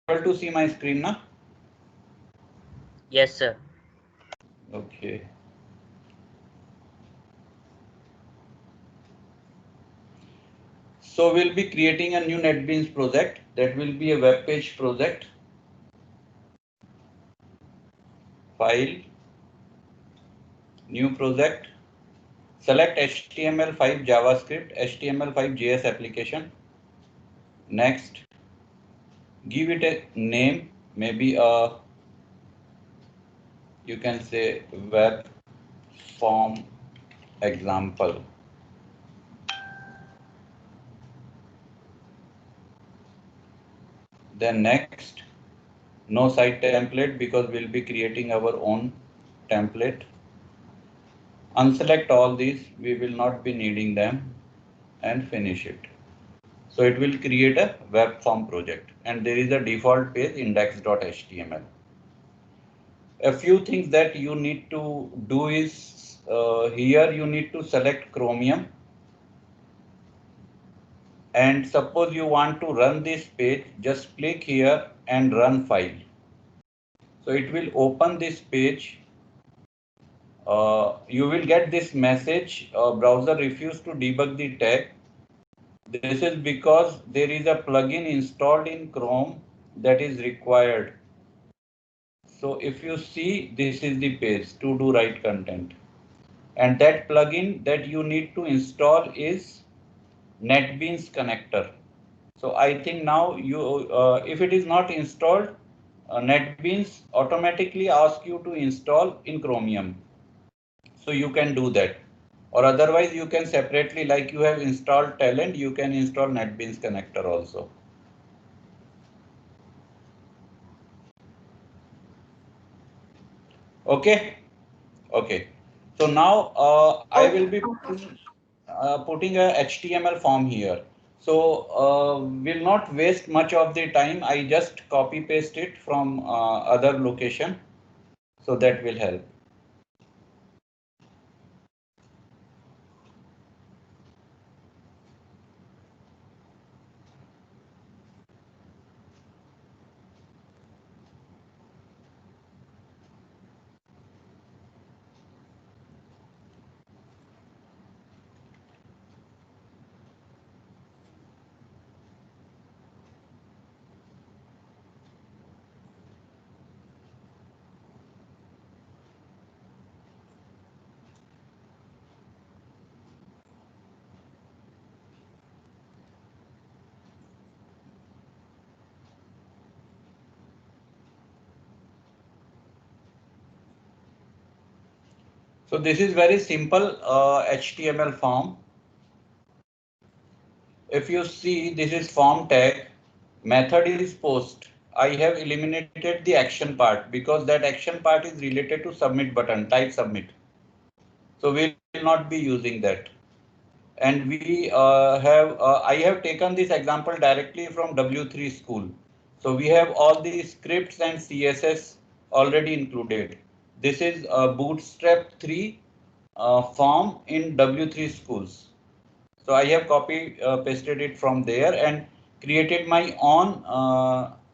able to see my screen now? Yes, sir. Okay. So we'll be creating a new NetBeans project that will be a web page project. File, new project. Select HTML5 JavaScript, HTML5 JS application. Next, give it a name, maybe you can say web form example. Then next, no site template because we'll be creating our own template. Unselect all these, we will not be needing them, and finish it. So it will create a web form project, and there is a default page index.html. A few things that you need to do is here you need to select Chromium, and suppose you want to run this page, just click here and run file. So it will open this page. You will get this message, browser refused to debug the tag. This is because there is a plugin installed in Chrome that is required. So if you see, this is the page to do write content. And that plugin that you need to install is NetBeans connector. So I think now if it is not installed, NetBeans automatically asks you to install in Chromium. So you can do that. Or otherwise you can separately, like you have installed Talend, you can install NetBeans connector also. Okay. Okay. So now I will be putting a HTML form here. So will not waste much of the time. I just copy paste it from other location. So that will help. So this is very simple HTML form. If you see, this is form tag, method is post. I have eliminated the action part because that action part is related to submit button, type submit. So we will not be using that. And we I have taken this example directly from W3 school. So we have all the scripts and CSS already included. This is a Bootstrap 3 form in W3 schools. So I have copy pasted it from there and created my own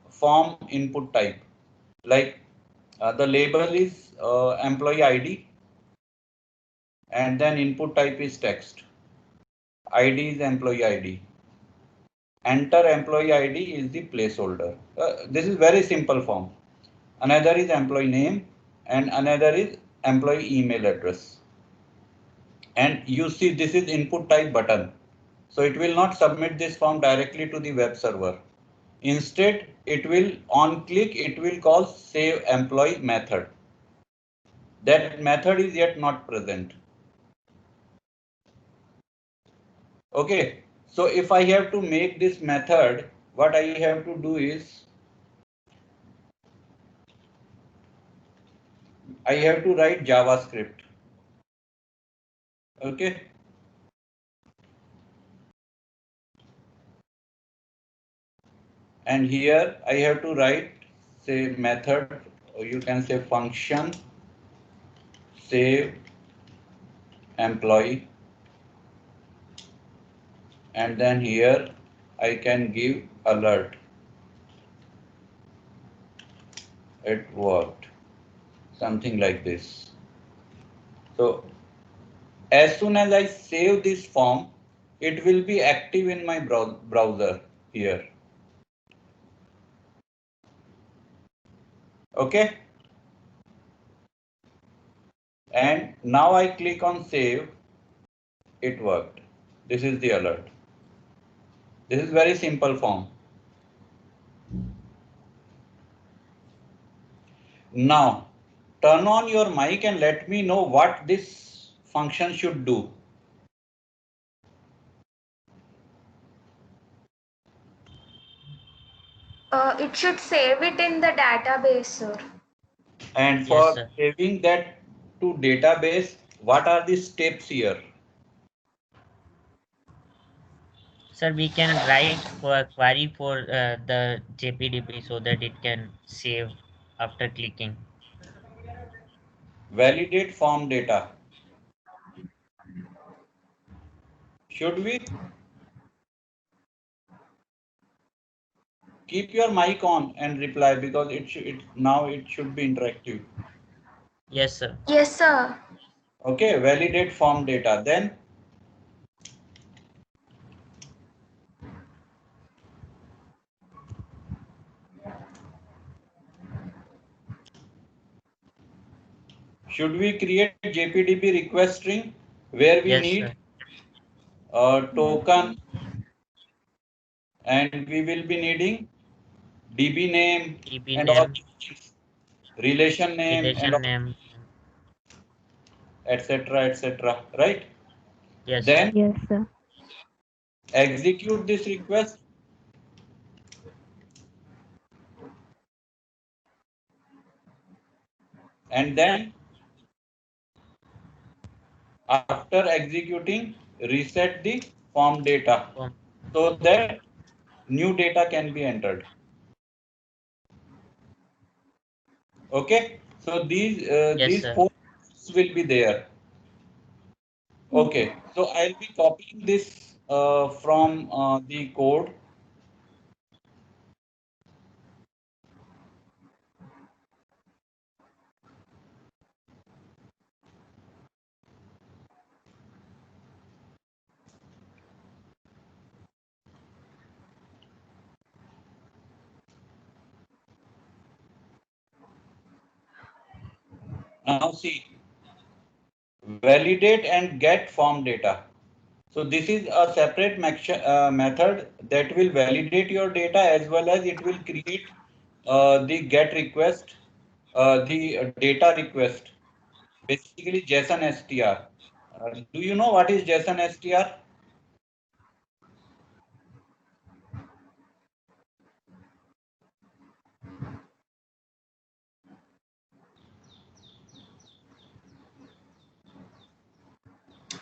form input type. Like the label is employee ID, and then input type is text. ID is employee ID. Enter employee ID is the placeholder. This is very simple form. Another is employee name and another is employee email address. And you see this is input type button. So it will not submit this form directly to the web server. Instead, it will on click, it will call save employee method. That method is yet not present. Okay. So if I have to make this method, what I have to do is I have to write JavaScript. Okay. And here I have to write, say, method, or you can say function save employee, and then here I can give alert. it worked. Something like this. So as soon as I save this form, it will be active in my browser here. Okay. And now I click on save. It worked. This is the alert. This is very simple form. Now turn on your mic and let me know what this function should do. It should save it in the database, sir. And Yes, for sir. saving that to database, what are the steps here? Sir, we can write for a query for the JPDB so that it can save after clicking. Validate form data. Should we? Keep your mic on and reply because now it should be interactive. Yes, sir. Yes, sir. Okay, validate form data. Then should we create JPDB request string where we Yes, need sir. a token and we will be needing DB name DB and all name, these things, relation name and relation name. etc. Right? Yes, sir. Then Yes, sir. execute this request and then after executing reset the form data Um, so that new data can be entered. Okay, so yes, these sir. four will be there. Okay, so I'll be copying this from the code. Now see, validate and get form data. So this is a separate method that will validate your data as well as it will create the get request, the data request, basically JSON str. Do you know what is JSON str?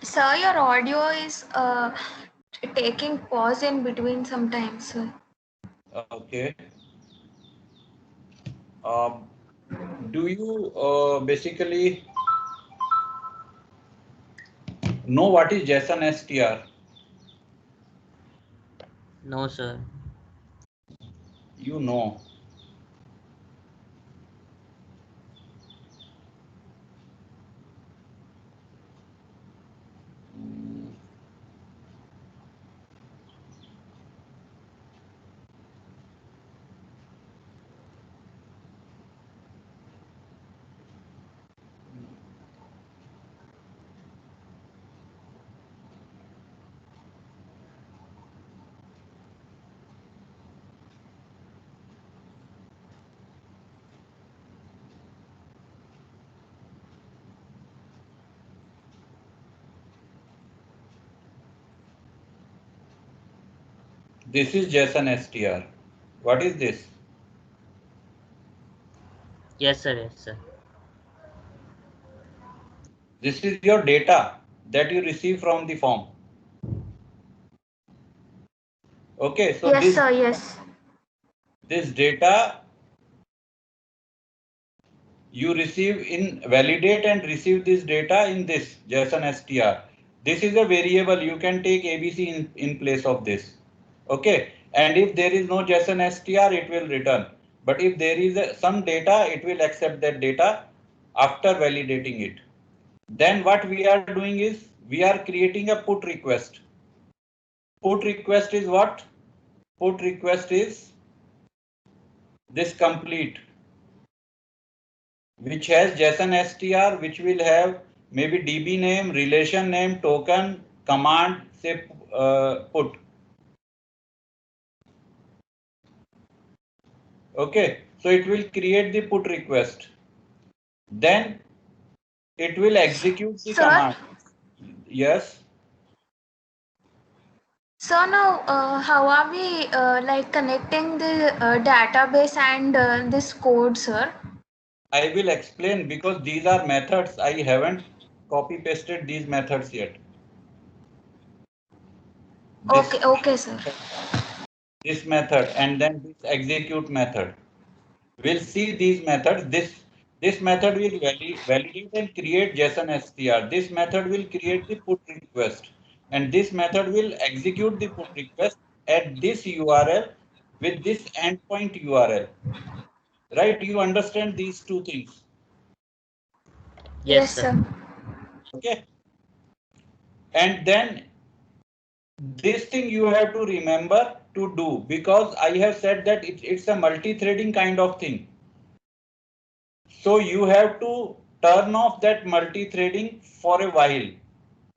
Sir, your audio is taking pause in between sometimes, sir. Okay. Um, do you basically know what is JSON str? No, sir. You know. This is JSON str. What is this? Yes, sir. Yes, sir. This is your data that you receive from the form. Okay, so Yes, sir, yes. this data you receive in validate and receive this data in this JSON str. This is a variable. You can take ABC in place of this. Okay, and if there is no JSON str, it will return. But if there is some data, it will accept that data after validating it. Then what we are doing is we are creating a put request. Put request is what? Put request is this complete, which has JSON str, which will have maybe DB name, relation name, token, command, say put. Okay, so it will create the put request. Then it will execute the Sir? command. Yes. So now, how are we like connecting the database and this code, sir? I will explain because these are methods. I haven't copy pasted these methods yet. Okay, sir. This method and then this execute method. We'll see these methods. This method will validate and create JSON str. This method will create the put request, and this method will execute the put request at this URL with this endpoint URL. Right? You understand these two things. Yes, Yes, sir. sir. Okay. And then this thing you have to remember to do, because I have said that it's a multi-threading kind of thing. So you have to turn off that multi-threading for a while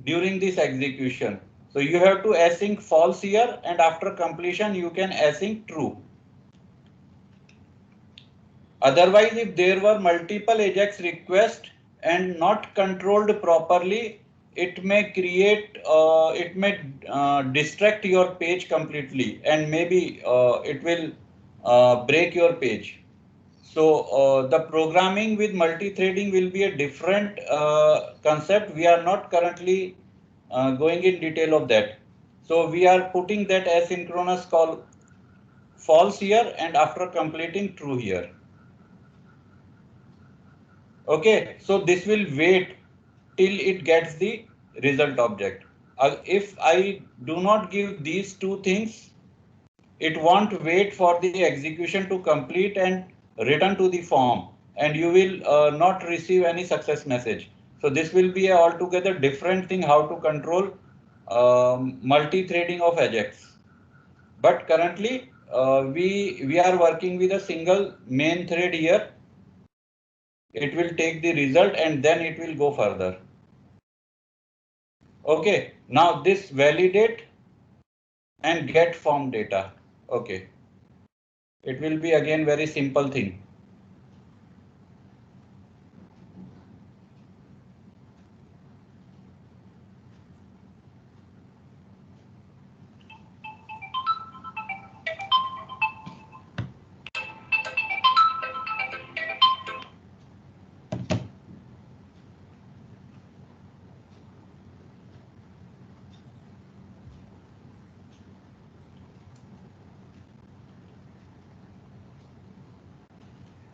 during this execution. So you have to async false here, and after completion you can async true. Otherwise, if there were multiple AJAX requests and not controlled properly, it may create, distract your page completely, and maybe it will break your page. So the programming with multi-threading will be a different concept. We are not currently going in detail of that. So we are putting that asynchronous call false here, and after completing true here. Okay, so this will wait till it gets the result object. If I do not give these two things, it won't wait for the execution to complete and return to the form, and you will not receive any success message. So this will be a altogether different thing, how to control multi-threading of AJAX. But currently we are working with a single main thread here. It will take the result and then it will go further. Okay, now this validate and get form data. Okay, it will be again very simple thing.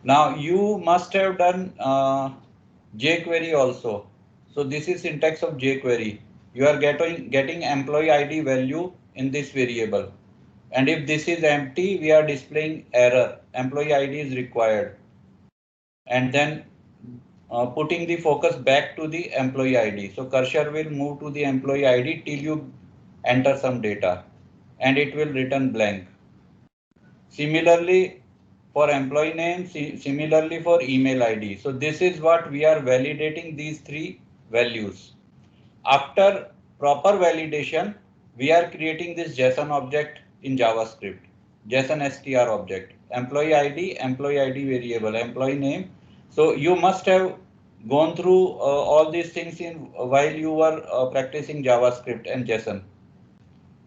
Now you must have done jQuery also. So this is syntax of jQuery. You are getting employee ID value in this variable. And if this is empty, we are displaying error. Employee ID is required. And then putting the focus back to the employee ID. So cursor will move to the employee ID till you enter some data, and it will return blank. Similarly, for employee name, similarly for email ID. So this is what we are validating, these three values. After proper validation, we are creating this JSON object in JavaScript, JSON str object, employee ID variable, employee name. So you must have gone through all these things in while you were practicing JavaScript and JSON.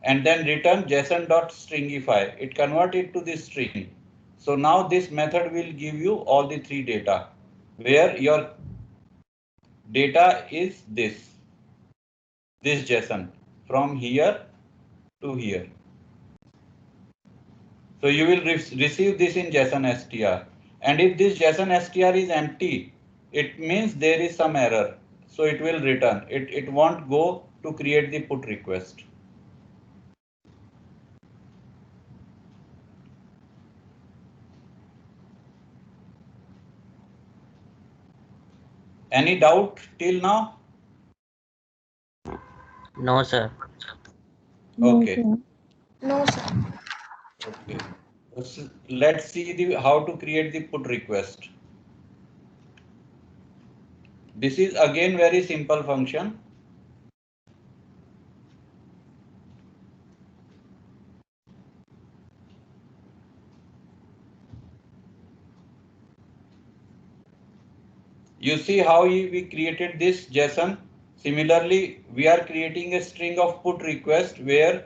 And then return JSON.stringify. It convert it to this string. So now this method will give you all the three data, where your data is this JSON from here to here. So you will receive this in JSON str. And if this JSON str is empty, it means there is some error. So it will return. It won't go to create the put request. Any doubt till now? No, sir. Okay. No, sir. Okay. Let's see how to create the put request. This is again very simple function. You see how we created this JSON. Similarly, we are creating a string of put request where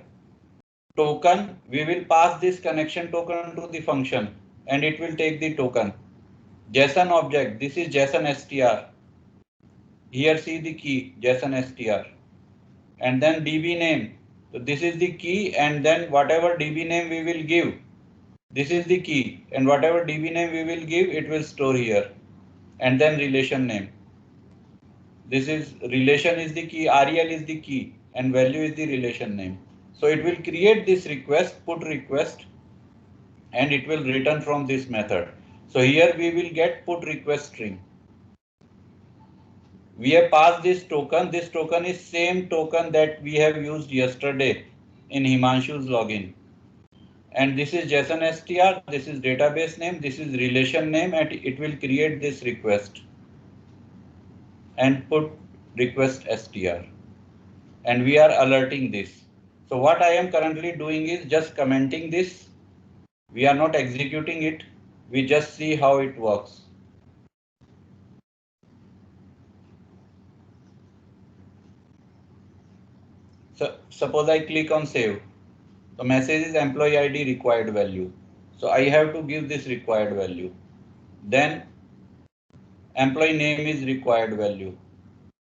token, we will pass this connection token to the function and it will take the token. JSON object, this is JSON str. Here see the key JSON str. And then DB name. So this is the key, and then whatever DB name we will give, this is the key, and whatever DB name we will give, it will store here. And then relation name. This is relation is the key, REL is the key, and value is the relation name. So it will create this request, put request, and it will return from this method. So here we will get put request string. We have passed this token. This token is same token that we have used yesterday in Himanshu's login. And this is JSON str, this is database name, this is relation name, and it will create this request and put request str. And we are alerting this. So what I am currently doing is just commenting this. We are not executing it. We just see how it works. So suppose I click on save. The message is employee ID required value. So I have to give this required value. Then employee name is required value.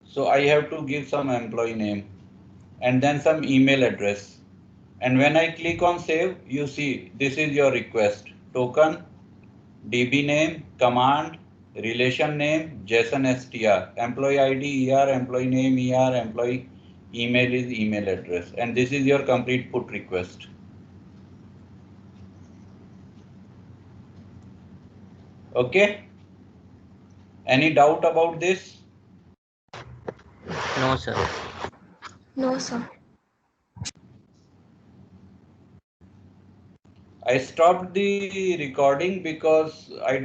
So I have to give some employee name and then some email address. And when I click on save, you see this is your request. Token, DB name, command, relation name, JSON str, employee ID ER, employee name ER, employee email is email address. And this is your complete put request. Okay. Any doubt about this? No, sir. No, sir. I stopped the recording because I